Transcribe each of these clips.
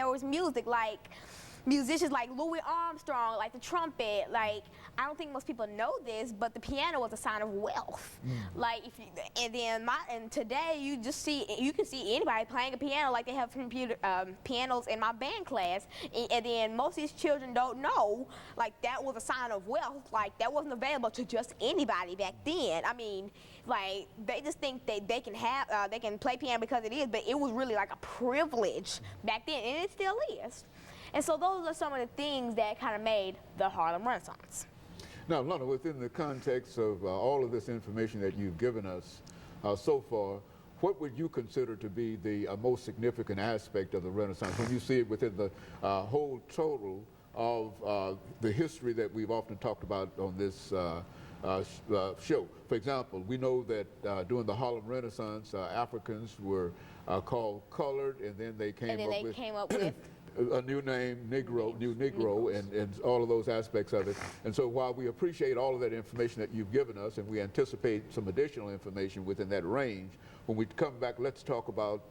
there was music, like musicians like Louis Armstrong, like the trumpet. Like, I don't think most people know this, but the piano was a sign of wealth. Like, if you, and today you can see anybody playing a piano. Like, they have pianos in my band class, and then most of these children don't know, like, that was a sign of wealth. Like, that wasn't available to just anybody back then. I mean, like, they just think they can play piano because it is, but it was really like a privilege back then, and it still is. And so those are some of the things that kind of made the Harlem Renaissance. Now, Lana, within the context of all of this information that you've given us so far, what would you consider to be the most significant aspect of the Renaissance when you see it within the whole total of the history that we've often talked about on this show? For example, we know that during the Harlem Renaissance, Africans were called colored, and then they came up with a new name, New Negro, and all of those aspects of it. And so while we appreciate all of that information that you've given us, and we anticipate some additional information within that range, when we come back, let's talk about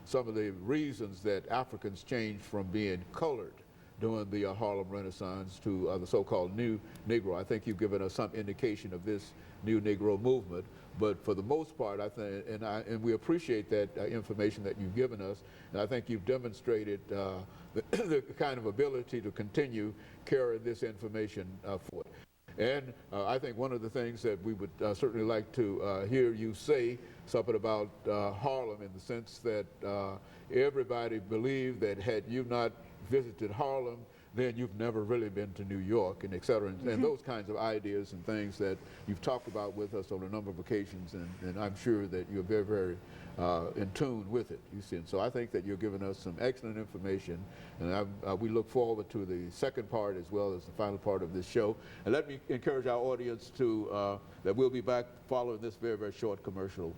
some of the reasons that Africans changed from being colored during the Harlem Renaissance to the so-called New Negro. I think you've given us some indication of this New Negro movement, but for the most part, I think, and we appreciate that information that you've given us, and I think you've demonstrated the kind of ability to continue carrying this information forward. And I think one of the things that we would certainly like to hear you say something about Harlem, in the sense that everybody believed that had you not visited Harlem, then you've never really been to New York, and et cetera, and those kinds of ideas and things that you've talked about with us on a number of occasions, and I'm sure that you're very, very in tune with it, you see. And so I think that you're giving us some excellent information, and we look forward to the second part as well as the final part of this show. And let me encourage our audience to that we'll be back following this very, very short commercial.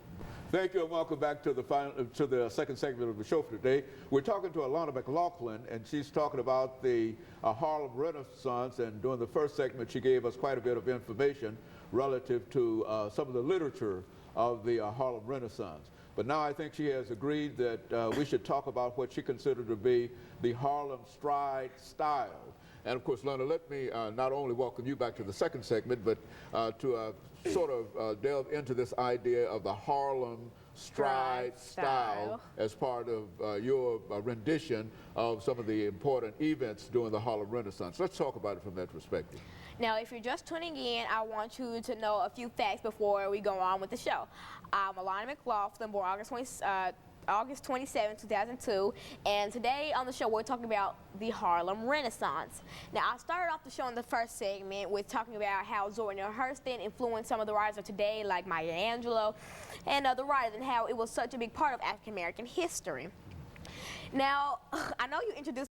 Thank you, and welcome back to the second segment of the show for today. We're talking to Alana McLaughlin, and she's talking about the Harlem Renaissance, and during the first segment she gave us quite a bit of information relative to some of the literature of the Harlem Renaissance. But now I think she has agreed that we should talk about what she considered to be the Harlem Stride style. And of course, Lana, let me not only welcome you back to the second segment, but to sort of delve into this idea of the Harlem Stride style as part of your rendition of some of the important events during the Harlem Renaissance. Let's talk about it from that perspective. Now, if you're just tuning in, I want you to know a few facts before we go on with the show. I'm Alana McLaughlin, born August 27, 2002, and today on the show we're talking about the Harlem Renaissance. Now, I started off the show in the first segment with talking about how Zora Neale Hurston influenced some of the writers of today, like Maya Angelou and other writers, and how it was such a big part of African American history. Now, I know you introduced